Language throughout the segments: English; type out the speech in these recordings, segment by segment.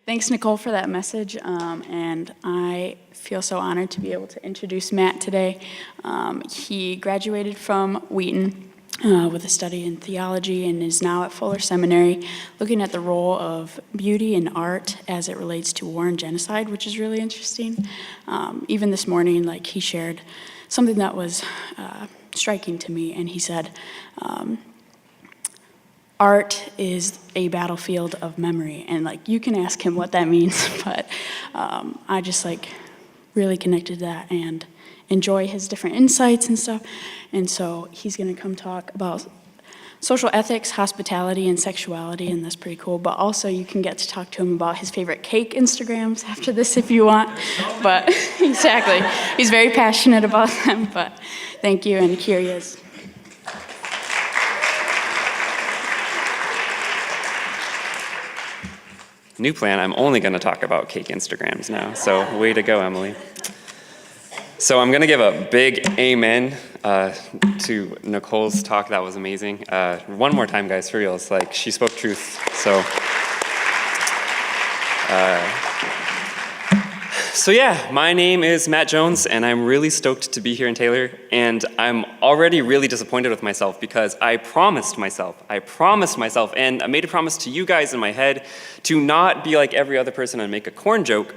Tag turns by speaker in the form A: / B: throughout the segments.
A: Thanks, Nicole, for that message, and I feel so honored to be able to introduce Matt today. He graduated from Wheaton with a study in theology and is now at Fuller Seminary looking at the role of beauty and art as it relates to war and genocide, which is really interesting. Even this morning, he shared something that was striking to me, and he said, art is a battlefield of memory, and you can ask him what that means, but I just really connected to that and enjoy his different insights and stuff. And so he's going to come talk about social ethics, hospitality, and sexuality, and that's pretty cool. But also you can get to talk to him about his favorite cake Instagrams after this if you want. But exactly, he's very passionate about them. But thank you, and here he is.
B: New plan, I'm only going to talk about cake Instagrams now, so way to go, Emily. So I'm going to give a big amen to Nicole's talk. That was amazing. One more time, guys, for real. It's she spoke truth. So yeah, my name is Matt Jones, and I'm really stoked to be here in Taylor, and I'm already really disappointed with myself because I promised myself, and I made a promise to you guys in my head to not be like every other person and make a corn joke,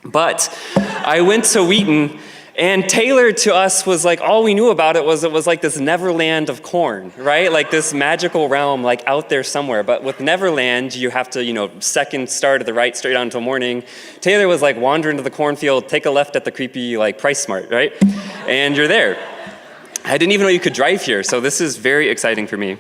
B: but I went to Wheaton, and Taylor to us was all we knew about it was this Neverland of corn, right? This magical realm out there somewhere. But with Neverland, you have to, second star to the right straight on until morning. Taylor was wander into the cornfield, take a left at the creepy Price Smart, right? And you're there. I didn't even know you could drive here, so this is very exciting for me.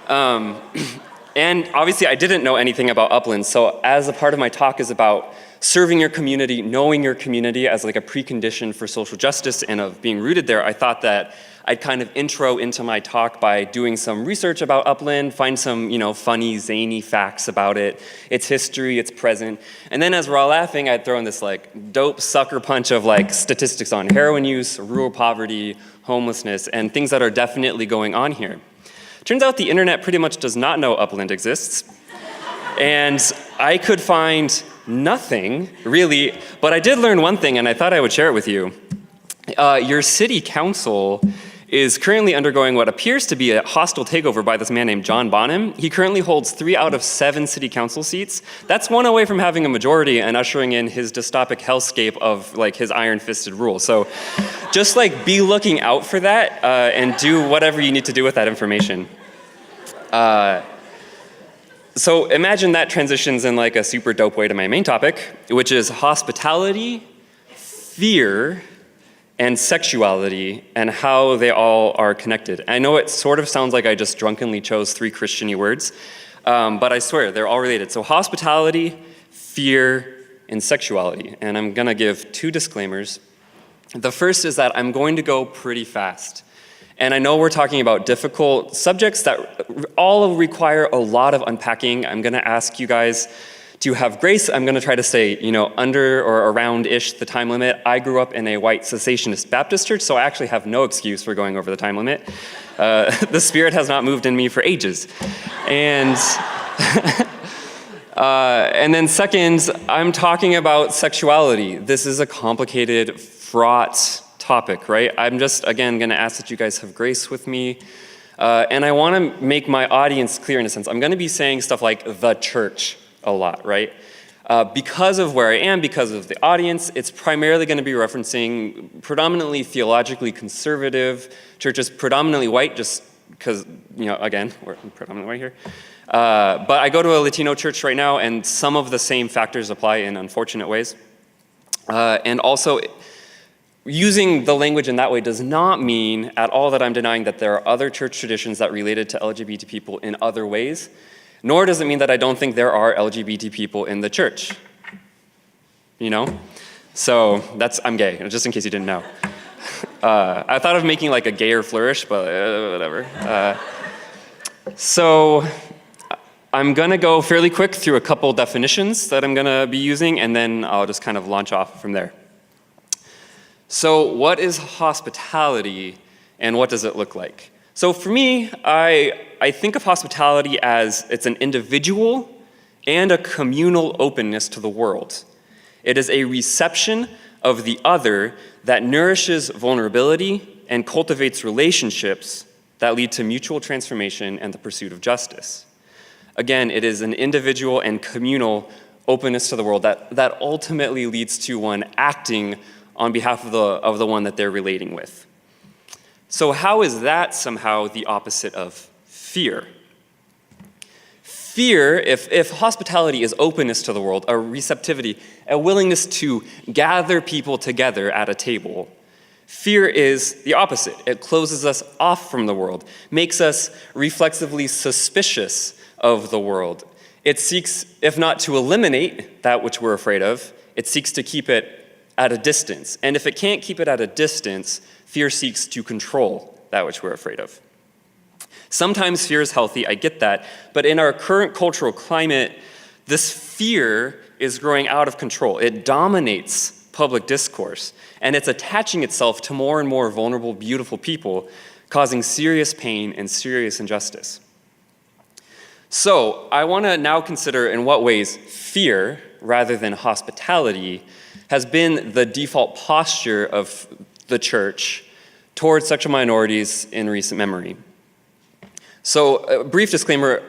B: And obviously I didn't know anything about Upland, so as a part of my talk is about serving your community, knowing your community as a precondition for social justice and of being rooted there, I thought that I'd kind of intro into my talk by doing some research about Upland, find some, funny, zany facts about it, its history, its present, and then as we're all laughing, I'd throw in this dope sucker punch of statistics on heroin use, rural poverty, homelessness, and things that are definitely going on here. Turns out the internet pretty much does not know Upland exists, and I could find nothing, really, but I did learn one thing, and I thought I would share it with you. Your city council is currently undergoing what appears to be a hostile takeover by this man named John Bonham. He currently holds 3 out of 7 city council seats. That's one away from having a majority and ushering in his dystopic hellscape of his iron-fisted rule. So just be looking out for that and do whatever you need to do with that information. So imagine that transitions in a super dope way to my main topic, which is hospitality, fear, and sexuality, and how they all are connected. I know it sort of sounds like I just drunkenly chose 3 Christian-y words, but I swear, they're all related. So hospitality, fear, and sexuality. And I'm gonna give 2 disclaimers. The first is that I'm going to go pretty fast. And I know we're talking about difficult subjects that all require a lot of unpacking. I'm gonna ask you guys to have grace. I'm gonna try to stay, under or around-ish the time limit. I grew up in a white cessationist Baptist church, so I actually have no excuse for going over the time limit. The Spirit has not moved in me for ages. And, and then second, I'm talking about sexuality. This is a complicated, fraught topic, right? I'm just, again, gonna ask that you guys have grace with me. And I wanna make my audience clear in a sense. I'm gonna be saying stuff like the church a lot, right? Because of where I am, because of the audience, it's primarily gonna be referencing predominantly theologically conservative churches, predominantly white, just because, again, we're predominantly white here. But I go to a Latino church right now, and some of the same factors apply in unfortunate ways. And also, using the language in that way does not mean at all that I'm denying that there are other church traditions that related to LGBT people in other ways, nor does it mean that I don't think there are LGBT people in the church. So I'm gay, just in case you didn't know. I thought of making a gayer flourish, but whatever. So I'm gonna go fairly quick through a couple definitions that I'm gonna be using, and then I'll just kind of launch off from there. So what is hospitality, and what does it look like? So for me, I think of hospitality as it's an individual and a communal openness to the world. It is a reception of the other that nourishes vulnerability and cultivates relationships that lead to mutual transformation and the pursuit of justice. Again, it is an individual and communal openness to the world that ultimately leads to one acting on behalf of the one that they're relating with. So how is that somehow the opposite of fear? Fear, if hospitality is openness to the world, a receptivity, a willingness to gather people together at a table, fear is the opposite. It closes us off from the world, makes us reflexively suspicious of the world. It seeks, if not to eliminate that which we're afraid of, it seeks to keep it at a distance. And if it can't keep it at a distance, fear seeks to control that which we're afraid of. Sometimes fear is healthy, I get that, but in our current cultural climate, this fear is growing out of control. It dominates public discourse, and it's attaching itself to more and more vulnerable, beautiful people, causing serious pain and serious injustice. So I want to now consider in what ways fear, rather than hospitality, has been the default posture of the church towards sexual minorities in recent memory. So, a brief disclaimer,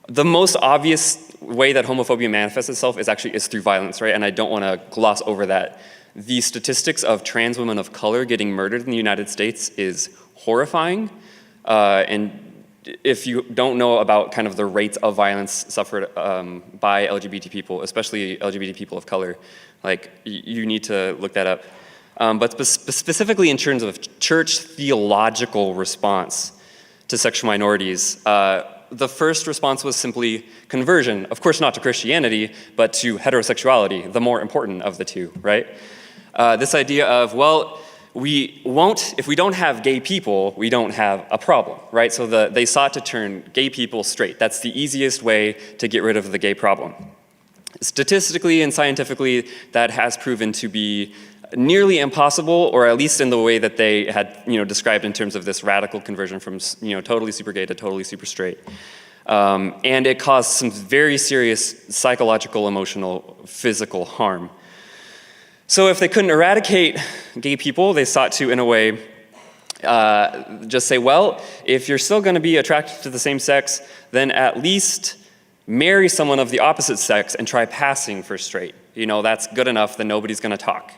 B: the most obvious way that homophobia manifests itself is through violence, right? And I don't want to gloss over that. The statistics of trans women of color getting murdered in the United States is horrifying. And if you don't know about kind of the rates of violence suffered by LGBT people, especially LGBT people of color, like you need to look that up. But specifically in terms of church theological response to sexual minorities, the first response was simply conversion. Of course, not to Christianity, but to heterosexuality, the more important of the two, right? This idea of, well, if we don't have gay people, we don't have a problem, right? So they sought to turn gay people straight. That's the easiest way to get rid of the gay problem. Statistically and scientifically, that has proven to be nearly impossible, or at least in the way that they had, described in terms of this radical conversion from, totally super gay to totally super straight. And it caused some very serious psychological, emotional, physical harm. So if they couldn't eradicate gay people, they sought to, in a way, just say, well, if you're still going to be attracted to the same sex, then at least marry someone of the opposite sex and try passing for straight. That's good enough, then nobody's going to talk.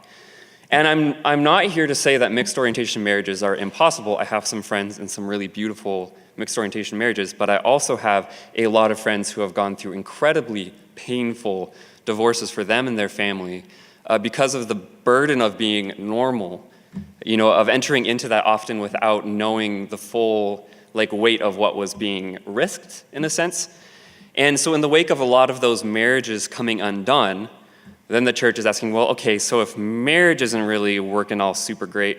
B: And I'm not here to say that mixed orientation marriages are impossible. I have some friends in some really beautiful mixed orientation marriages, but I also have a lot of friends who have gone through incredibly painful divorces for them and their family because of the burden of being normal, of entering into that often without knowing the full weight of what was being risked, in a sense. And so in the wake of a lot of those marriages coming undone, then the church is asking, well, okay, so if marriage isn't really working all super great,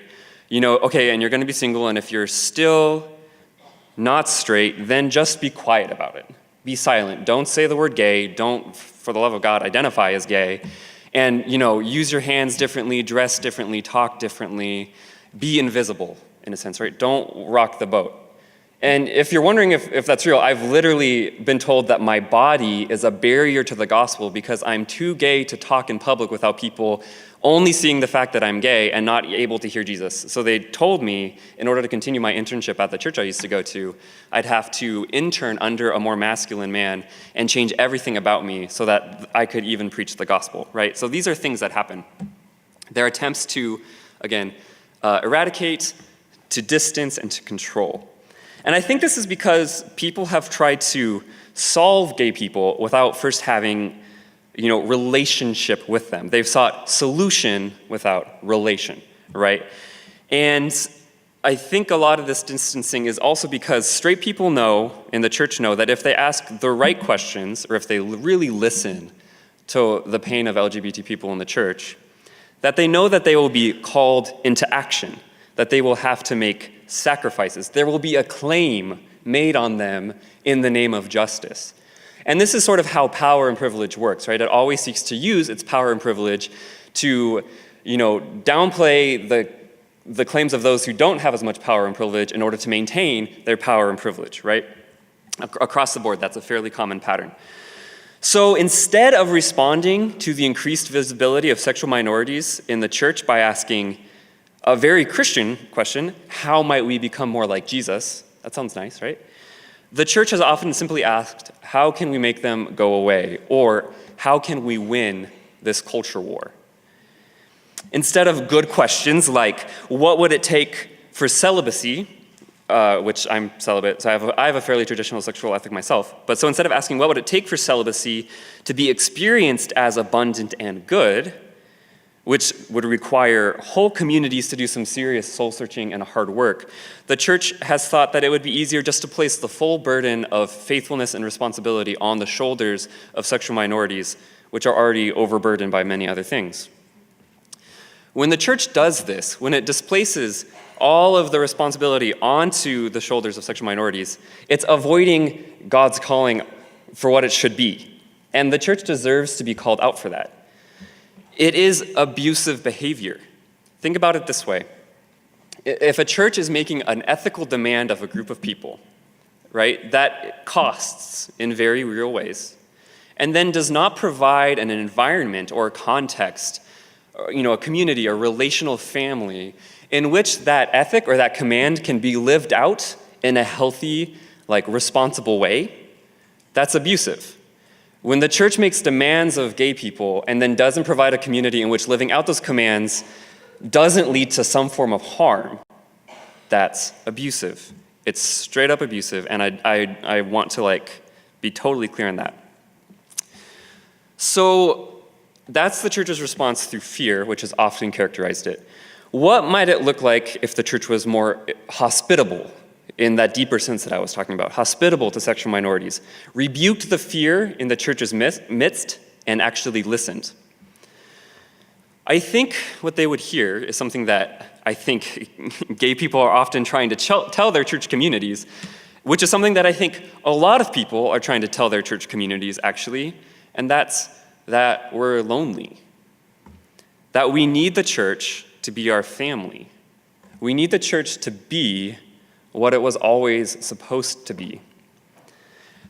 B: okay, and you're going to be single, and if you're still not straight, then just be quiet about it. Be silent. Don't say the word gay. Don't, for the love of God, identify as gay. And, use your hands differently, dress differently, talk differently, be invisible, in a sense, right? Don't rock the boat. And if you're wondering if that's real, I've literally been told that my body is a barrier to the gospel because I'm too gay to talk in public without people only seeing the fact that I'm gay and not able to hear Jesus. So they told me, in order to continue my internship at the church I used to go to, I'd have to intern under a more masculine man and change everything about me so that I could even preach the gospel, right? So these are things that happen. They're attempts to, again, eradicate, to distance, and to control. And I think this is because people have tried to solve gay people without first having, relationship with them. They've sought solution without relation, right? And I think a lot of this distancing is also because straight people know, and the church know, that if they ask the right questions, or if they really listen to the pain of LGBT people in the church, that they know that they will be called into action, that they will have to make sacrifices. There will be a claim made on them in the name of justice. And this is sort of how power and privilege works, right? It always seeks to use its power and privilege to, downplay the claims of those who don't have as much power and privilege in order to maintain their power and privilege, right? Across the board, that's a fairly common pattern. So instead of responding to the increased visibility of sexual minorities in the church by asking a very Christian question, how might we become more like Jesus? That sounds nice, right? The church has often simply asked, how can we make them go away? Or how can we win this culture war? Instead of good questions like, what would it take for celibacy, which I'm celibate, so I have a fairly traditional sexual ethic myself. But so instead of asking what would it take for celibacy to be experienced as abundant and good, which would require whole communities to do some serious soul searching and hard work, the church has thought that it would be easier just to place the full burden of faithfulness and responsibility on the shoulders of sexual minorities, which are already overburdened by many other things. When the church does this, when it displaces all of the responsibility onto the shoulders of sexual minorities, it's avoiding God's calling for what it should be. And the church deserves to be called out for that. It is abusive behavior. Think about it this way. If a church is making an ethical demand of a group of people, right, that costs in very real ways, and then does not provide an environment or a context, a community, a relational family in which that ethic or that command can be lived out in a healthy, responsible way, that's abusive. When the church makes demands of gay people and then doesn't provide a community in which living out those commands doesn't lead to some form of harm, that's abusive. It's straight up abusive, and I want to be totally clear on that. So that's the church's response through fear, which has often characterized it. What might it look like if the church was more hospitable in that deeper sense that I was talking about? Hospitable to sexual minorities, rebuked the fear in the church's midst, and actually listened. I think what they would hear is something that I think gay people are often trying to tell their church communities, which is something that I think a lot of people are trying to tell their church communities actually, and that's that we're lonely. That we need the church to be our family. We need the church to be what it was always supposed to be.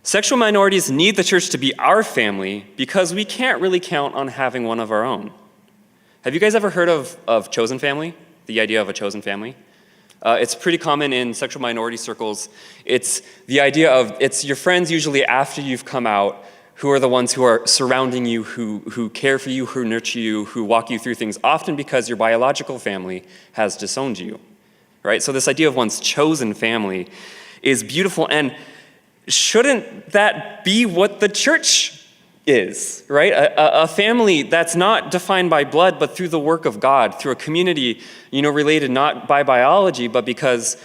B: Sexual minorities need the church to be our family because we can't really count on having one of our own. Have you guys ever heard of chosen family? The idea of a chosen family? It's pretty common in sexual minority circles. It's the idea of, it's your friends usually after you've come out who are the ones who are surrounding you, who care for you, who nurture you, who walk you through things, often because your biological family has disowned you, right? So this idea of one's chosen family is beautiful, and shouldn't that be what the church is, right? A family that's not defined by blood, but through the work of God, through a community, related not by biology, but because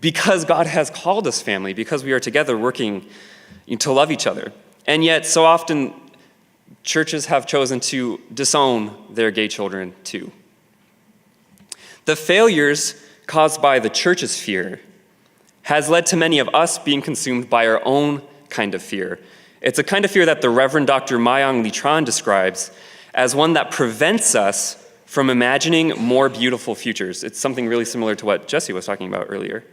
B: God has called us family, because we are together working to love each other. And yet, so often, churches have chosen to disown their gay children too. The failures caused by the church's fear has led to many of us being consumed by our own kind of fear. It's a kind of fear that the Reverend Dr. Mayang Litran describes as one that prevents us from imagining more beautiful futures. It's something really similar to what Jesse was talking about earlier.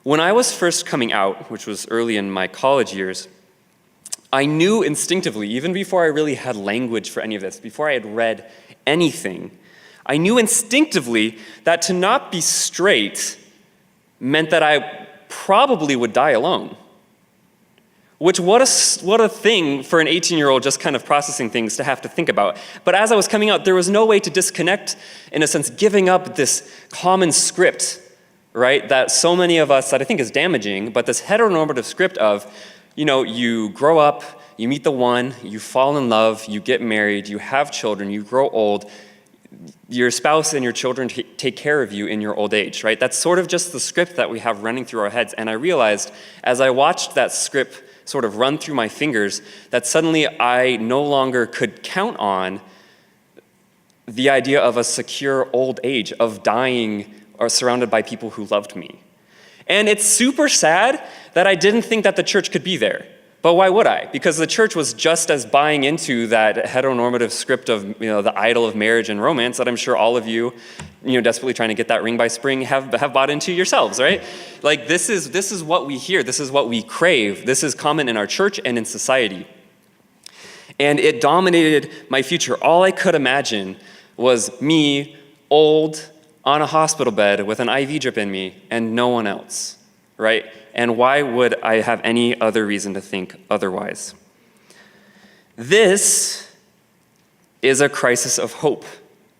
B: When I was first coming out, which was early in my college years, I knew instinctively, even before I really had language for any of this, before I had read anything, I knew instinctively that to not be straight meant that I probably would die alone. Which, what a thing for an 18-year-old just kind of processing things to have to think about. But as I was coming out, there was no way to disconnect, in a sense, giving up this common script, right, that so many of us, that I think is damaging, but this heteronormative script of, you grow up, you meet the one, you fall in love, you get married, you have children, you grow old, your spouse and your children take care of you in your old age, right? That's sort of just the script that we have running through our heads. And I realized, as I watched that script sort of run through my fingers, that suddenly I no longer could count on the idea of a secure old age, of dying or surrounded by people who loved me. And it's super sad that I didn't think that the church could be there. But why would I? Because the church was just as buying into that heteronormative script of, the idol of marriage and romance that I'm sure all of you, desperately trying to get that ring by spring have bought into yourselves, right? This is what we hear. This is what we crave. This is common in our church and in society. And it dominated my future. All I could imagine was me, old, on a hospital bed with an IV drip in me, and no one else, right? And why would I have any other reason to think otherwise? This is a crisis of hope,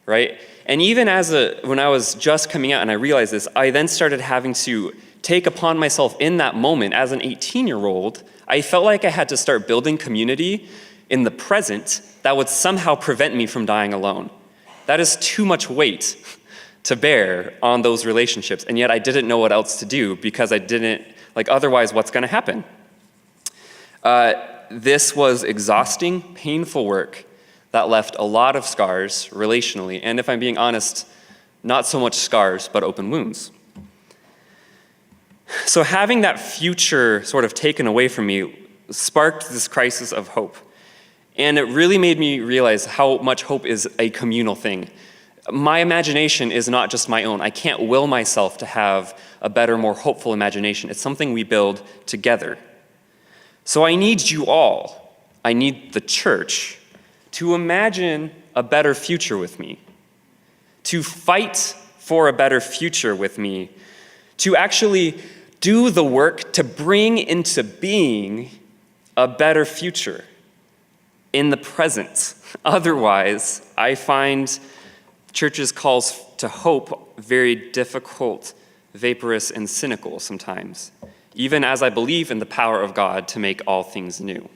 B: right? And even when I was just coming out and I realized this, I then started having to take upon myself in that moment as an 18-year-old, I felt like I had to start building community in the present that would somehow prevent me from dying alone. That is too much weight to bear on those relationships, and yet I didn't know what else to do because I didn't, otherwise what's gonna happen? This was exhausting, painful work that left a lot of scars relationally, and if I'm being honest, not so much scars, but open wounds. So having that future sort of taken away from me sparked this crisis of hope. And it really made me realize how much hope is a communal thing. My imagination is not just my own. I can't will myself to have a better, more hopeful imagination. It's something we build together. So I need you all, I need the church, to imagine a better future with me, to fight for a better future with me, to actually do the work to bring into being a better future in the present. Otherwise, I find church's calls to hope very difficult, vaporous, and cynical sometimes, even as I believe in the power of God to make all things new.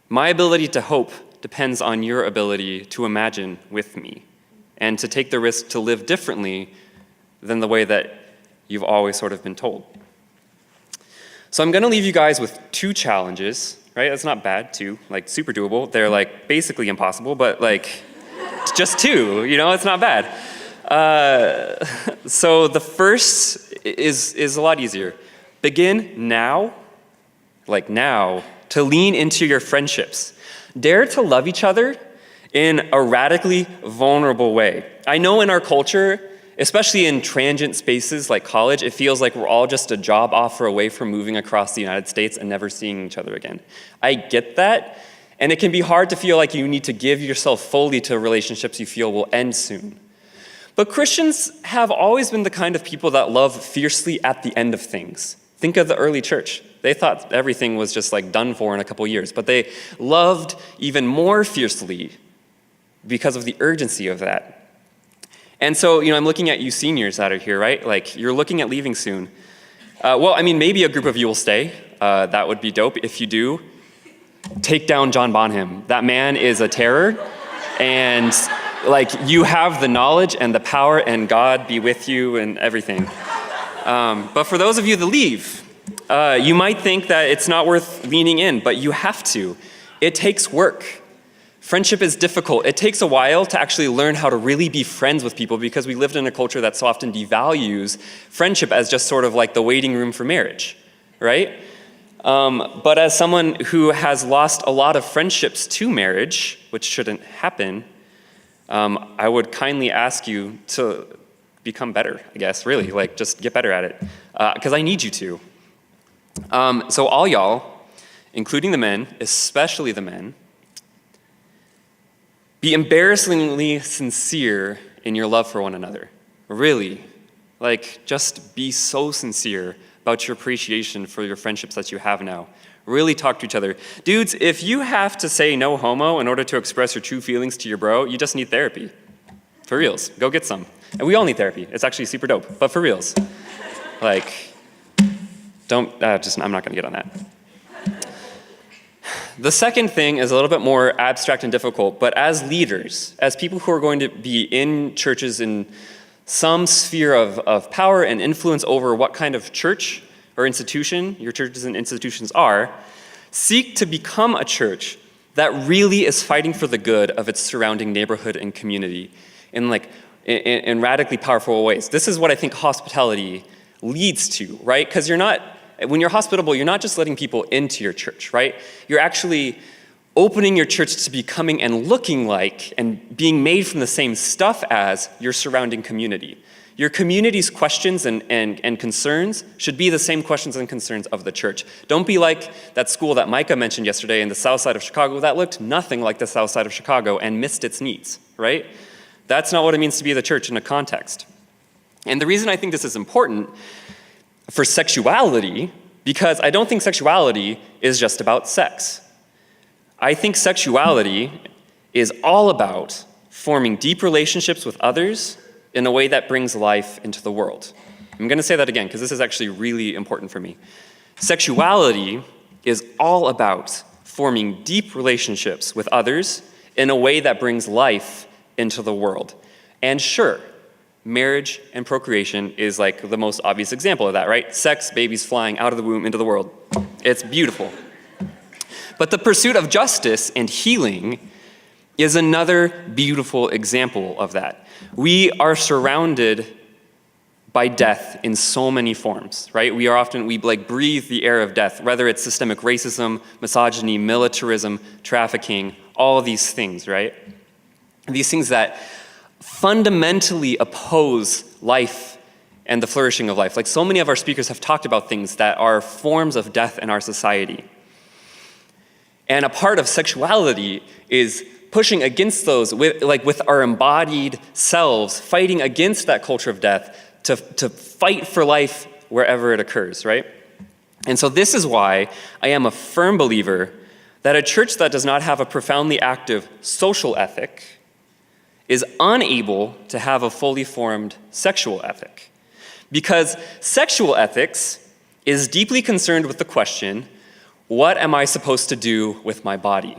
B: My ability to hope depends on your ability to imagine with me and to take the risk to live differently than the way that you've always sort of been told. So I'm gonna leave you guys with 2 challenges, right? That's not bad, 2, super doable. They're basically impossible, but just 2, it's not bad. So the first is a lot easier. Begin now, to lean into your friendships. Dare to love each other in a radically vulnerable way. I know in our culture, especially in transient spaces like college, it feels like we're all just a job offer away from moving across the United States and never seeing each other again. I get that, and it can be hard to feel like you need to give yourself fully to relationships you feel will end soon. But Christians have always been the kind of people that love fiercely at the end of things. Think of the early church. They thought everything was just done for in a couple years, but they loved even more fiercely because of the urgency of that. And so, I'm looking at you seniors that are here, right? You're looking at leaving soon. Maybe a group of you will stay. That would be dope. If you do, take down John Bonham. That man is a terror. And, you have the knowledge and the power, and God be with you and everything. But for those of you that leave, you might think that it's not worth leaning in, but you have to. It takes work. Friendship is difficult. It takes a while to actually learn how to really be friends with people because we lived in a culture that so often devalues friendship as just sort of the waiting room for marriage, right? But as someone who has lost a lot of friendships to marriage, which shouldn't happen, I would kindly ask you to become better, I guess, really, just get better at it, because I need you to. So all y'all, including the men, especially the men, be embarrassingly sincere in your love for one another. Really. Just be so sincere about your appreciation for your friendships that you have now. Really talk to each other. Dudes, if you have to say no homo in order to express your true feelings to your bro, you just need therapy. For reals. Go get some. And we all need therapy. It's actually super dope. But for reals. I'm not gonna get on that. The second thing is a little bit more abstract and difficult, but as leaders, as people who are going to be in churches in some sphere of power and influence over what kind of church or institution your churches and institutions are, seek to become a church that really is fighting for the good of its surrounding neighborhood and community in radically powerful ways. This is what I think hospitality leads to, right? Because when you're hospitable, you're not just letting people into your church, right? You're actually opening your church to becoming and looking like and being made from the same stuff as your surrounding community. Your community's questions and concerns should be the same questions and concerns of the church. Don't be like that school that Micah mentioned yesterday in the south side of Chicago that looked nothing like the south side of Chicago and missed its needs, right? That's not what it means to be the church in a context. And the reason I think this is important for sexuality, because I don't think sexuality is just about sex. I think sexuality is all about forming deep relationships with others in a way that brings life into the world. I'm going to say that again because this is actually really important for me. Sexuality is all about forming deep relationships with others in a way that brings life into the world. And sure, marriage and procreation is like the most obvious example of that, right? Sex, babies flying out of the womb into the world. It's beautiful. But the pursuit of justice and healing is another beautiful example of that. We are surrounded by death in so many forms, right? We breathe the air of death, whether it's systemic racism, misogyny, militarism, trafficking, all of these things, right? These things that fundamentally oppose life and the flourishing of life. Like so many of our speakers have talked about things that are forms of death in our society. And a part of sexuality is pushing against those with our embodied selves, fighting against that culture of death to fight for life wherever it occurs, right? And so this is why I am a firm believer that a church that does not have a profoundly active social ethic is unable to have a fully formed sexual ethic. Because sexual ethics is deeply concerned with the question, what am I supposed to do with my body?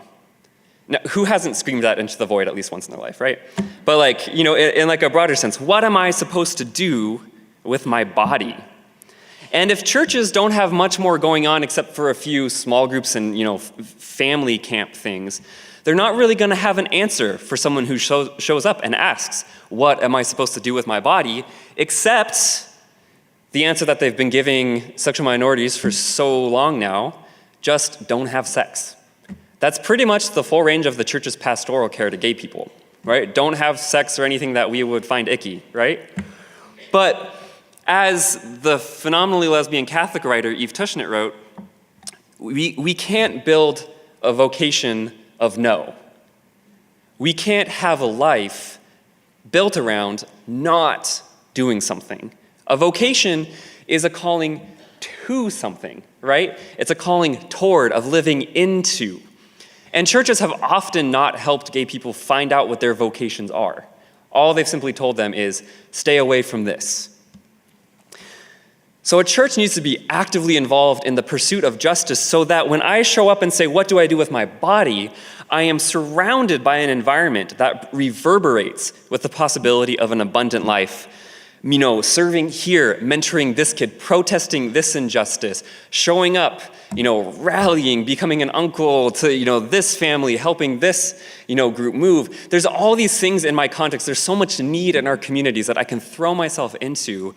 B: Now, who hasn't screamed that into the void at least once in their life, right? But in a broader sense, what am I supposed to do with my body? And if churches don't have much more going on except for a few small groups and, family camp things, they're not really gonna have an answer for someone who shows up and asks, what am I supposed to do with my body? Except the answer that they've been giving sexual minorities for so long now, just don't have sex. That's pretty much the full range of the church's pastoral care to gay people, right? Don't have sex or anything that we would find icky, right? But as the phenomenally lesbian Catholic writer Eve Tushnet wrote, we can't build a vocation of no. We can't have a life built around not doing something. A vocation is a calling to something, right? It's a calling toward, of living into. And churches have often not helped gay people find out what their vocations are. All they've simply told them is, stay away from this. So a church needs to be actively involved in the pursuit of justice so that when I show up and say, what do I do with my body? I am surrounded by an environment that reverberates with the possibility of an abundant life. Serving here, mentoring this kid, protesting this injustice, showing up, rallying, becoming an uncle to, this family, helping this, group move. There's all these things in my context. There's so much need in our communities that I can throw myself into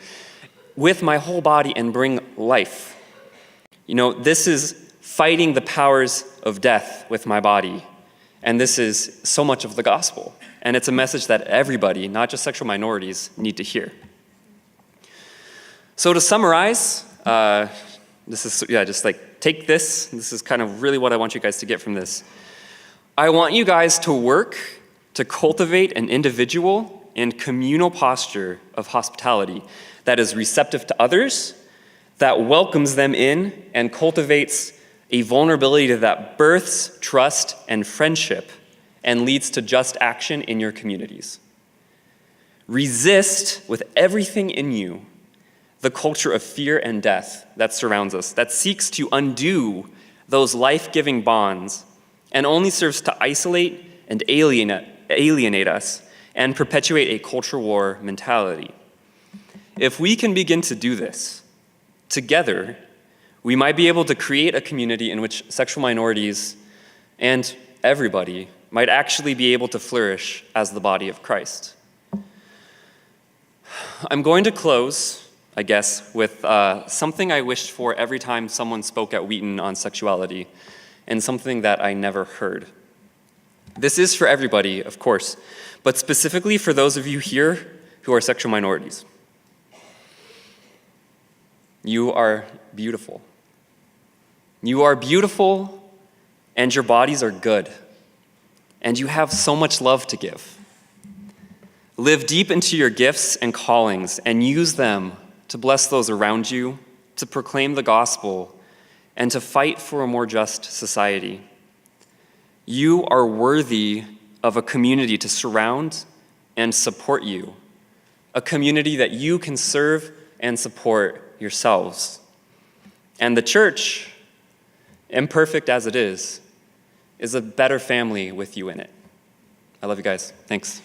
B: with my whole body and bring life. This is fighting the powers of death with my body. And this is so much of the gospel. And it's a message that everybody, not just sexual minorities, need to hear. So to summarize, take this. This is kind of really what I want you guys to get from this. I want you guys to work to cultivate an individual and communal posture of hospitality that is receptive to others, that welcomes them in, and cultivates a vulnerability that births trust and friendship and leads to just action in your communities. Resist with everything in you the culture of fear and death that surrounds us, that seeks to undo those life-giving bonds and only serves to isolate and alienate us and perpetuate a culture war mentality. If we can begin to do this together, we might be able to create a community in which sexual minorities and everybody might actually be able to flourish as the body of Christ. I'm going to close, I guess, with something I wished for every time someone spoke at Wheaton on sexuality. and something that I never heard. This is for everybody, of course, but specifically for those of you here who are sexual minorities. You are beautiful. You are beautiful, and your bodies are good, and you have so much love to give. Live deep into your gifts and callings and use them to bless those around you, to proclaim the gospel, and to fight for a more just society. You are worthy of a community to surround and support you, a community that you can serve and support yourselves. And the church, imperfect as it is a better family with you in it. I love you guys. Thanks.